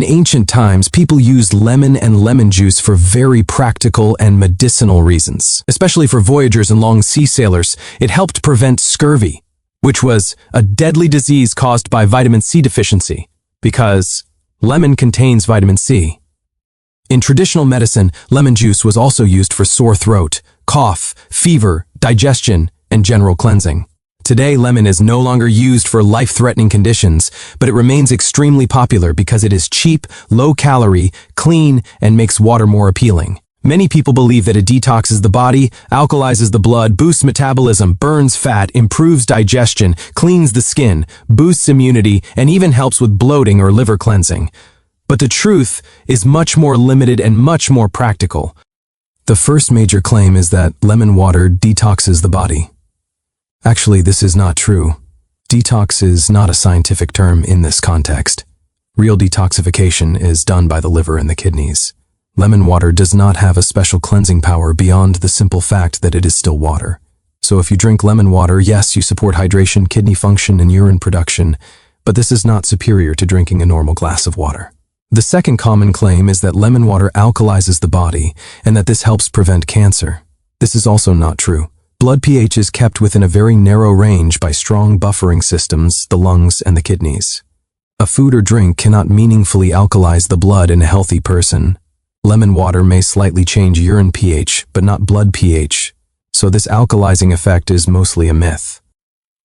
In ancient times, people used lemon and lemon juice for very practical and medicinal reasons. Especially for voyagers and long sea sailors, it helped prevent scurvy, which was a deadly disease caused by vitamin C deficiency, because lemon contains vitamin C. In traditional medicine, lemon juice was also used for sore throat, cough, fever, digestion, and general cleansing. Today, lemon is no longer used for life-threatening conditions, but it remains extremely popular because it is cheap, low-calorie, clean, and makes water more appealing. Many people believe that it detoxes the body, alkalizes the blood, boosts metabolism, burns fat, improves digestion, cleans the skin, boosts immunity, and even helps with bloating or liver cleansing. But the truth is much more limited and much more practical. The first major claim is that lemon water detoxes the body. Actually, this is not true. Detox is not a scientific term in this context. Real detoxification is done by the liver and the kidneys. Lemon water does not have a special cleansing power beyond the simple fact that it is still water. So if you drink lemon water, yes, you support hydration, kidney function, and urine production, but this is not superior to drinking a normal glass of water. The second common claim is that lemon water alkalizes the body and that this helps prevent cancer. This is also not true. Blood pH is kept within a very narrow range by strong buffering systems, the lungs and the kidneys. A food or drink cannot meaningfully alkalize the blood in a healthy person. Lemon water may slightly change urine pH, but not blood pH, so this alkalizing effect is mostly a myth.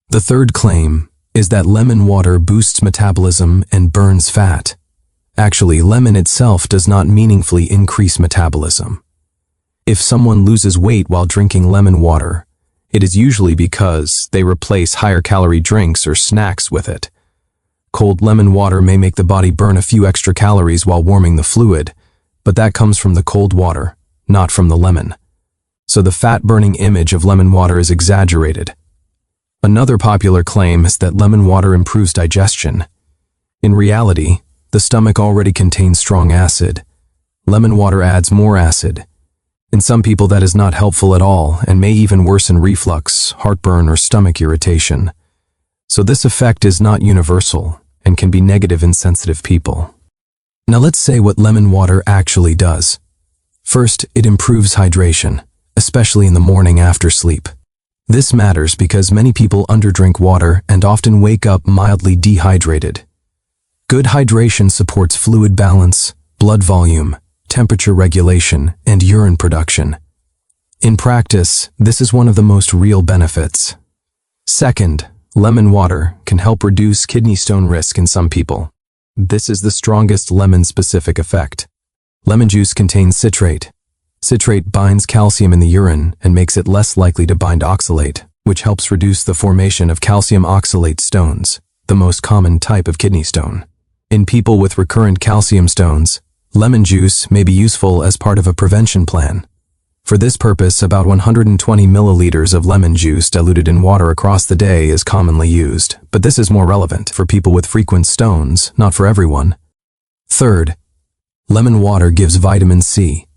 The third claim is that lemon water boosts metabolism and burns fat. Actually, lemon itself does not meaningfully increase metabolism. If someone loses weight while drinking lemon water, it is usually because they replace higher-calorie drinks or snacks with it. Cold lemon water may make the body burn a few extra calories while warming the fluid, but that comes from the cold water, not from the lemon. So the fat-burning image of lemon water is exaggerated. Another popular claim is that lemon water improves digestion. In reality, the stomach already contains strong acid. Lemon water adds more acid. In some people, that is not helpful at all and may even worsen reflux, heartburn, or stomach irritation. So this effect is not universal and can be negative in sensitive people. Now let's say what lemon water actually does. First, it improves hydration, especially in the morning after sleep. This matters because many people underdrink water and often wake up mildly dehydrated. Good hydration supports fluid balance, blood volume, temperature regulation, and urine production. In practice, this is one of the most real benefits. Second, lemon water can help reduce kidney stone risk in some people. This is the strongest lemon-specific effect. Lemon juice contains citrate. Citrate binds calcium in the urine and makes it less likely to bind oxalate, which helps reduce the formation of calcium oxalate stones, the most common type of kidney stone. In people with recurrent calcium stones, lemon juice may be useful as part of a prevention plan. For this purpose, about 120 milliliters of lemon juice diluted in water across the day is commonly used, but this is more relevant for people with frequent stones, not for everyone. Third, lemon water gives vitamin C.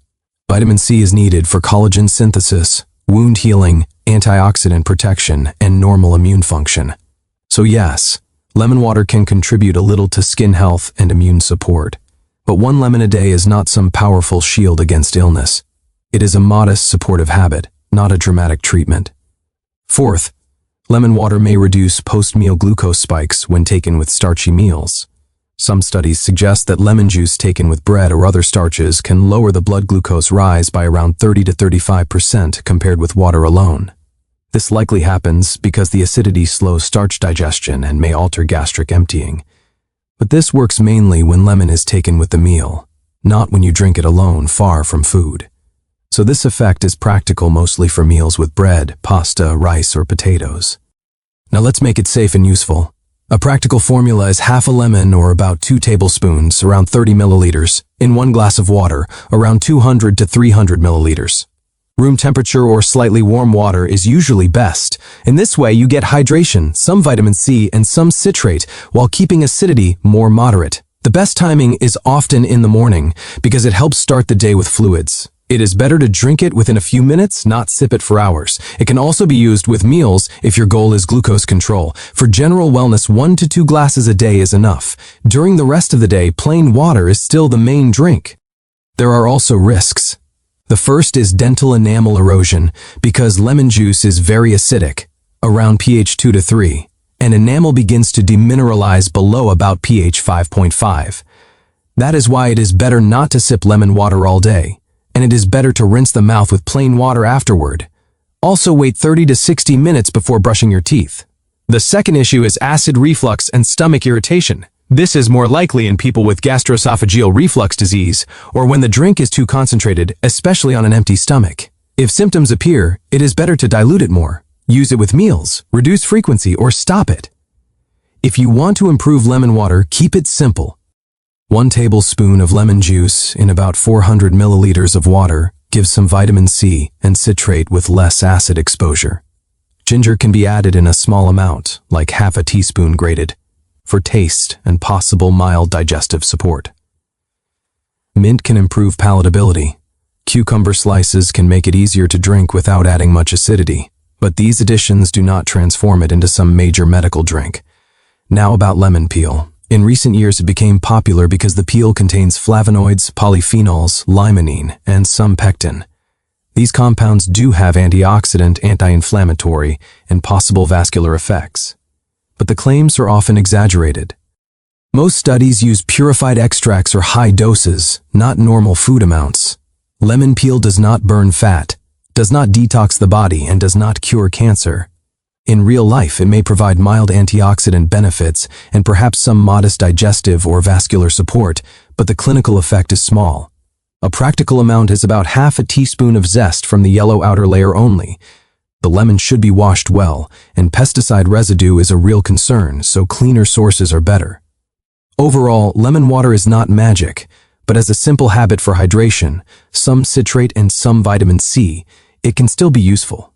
Vitamin C is needed for collagen synthesis, wound healing, antioxidant protection, and normal immune function. So yes, lemon water can contribute a little to skin health and immune support. But one lemon a day is not some powerful shield against illness. It is a modest supportive habit, not a dramatic treatment. Fourth, lemon water may reduce post-meal glucose spikes when taken with starchy meals. Some studies suggest that lemon juice taken with bread or other starches can lower the blood glucose rise by around 30 to 35% compared with water alone. This likely happens because the acidity slows starch digestion and may alter gastric emptying. But this works mainly when lemon is taken with the meal, not when you drink it alone far from food. So this effect is practical mostly for meals with bread, pasta, rice, or potatoes. Now let's make it safe and useful. A practical formula is half a lemon, or about 2 tablespoons, around 30 milliliters, in 1 glass of water, around 200 to 300 milliliters. Room temperature or slightly warm water is usually best. In this way, you get hydration, some vitamin C, and some citrate, while keeping acidity more moderate. The best timing is often in the morning because it helps start the day with fluids. It is better to drink it within a few minutes, not sip it for hours. It can also be used with meals if your goal is glucose control. For general wellness, 1 to 2 glasses a day is enough. During the rest of the day, plain water is still the main drink. There are also risks. The first is dental enamel erosion, because lemon juice is very acidic, around pH 2 to 3, and enamel begins to demineralize below about pH 5.5. That is why it is better not to sip lemon water all day, and it is better to rinse the mouth with plain water afterward. Also wait 30 to 60 minutes before brushing your teeth. The second issue is acid reflux and stomach irritation. This is more likely in people with gastroesophageal reflux disease or when the drink is too concentrated, especially on an empty stomach. If symptoms appear, it is better to dilute it more. Use it with meals, reduce frequency, or stop it. If you want to improve lemon water, keep it simple. 1 tablespoon of lemon juice in about 400 milliliters of water gives some vitamin C and citrate with less acid exposure. Ginger can be added in a small amount, like half a teaspoon grated, for taste and possible mild digestive support. Mint can improve palatability. Cucumber slices can make it easier to drink without adding much acidity, but these additions do not transform it into some major medical drink. Now about lemon peel. In recent years, it became popular because the peel contains flavonoids, polyphenols, limonene, and some pectin. These compounds do have antioxidant, anti-inflammatory, and possible vascular effects. But the claims are often exaggerated. Most studies use purified extracts or high doses, not normal food amounts. Lemon peel does not burn fat, does not detox the body, and does not cure cancer. In real life, it may provide mild antioxidant benefits and perhaps some modest digestive or vascular support, but the clinical effect is small. A practical amount is about half a teaspoon of zest from the yellow outer layer only. The lemon should be washed well, and pesticide residue is a real concern, so cleaner sources are better. Overall, lemon water is not magic, but as a simple habit for hydration, some citrate and some vitamin C, it can still be useful.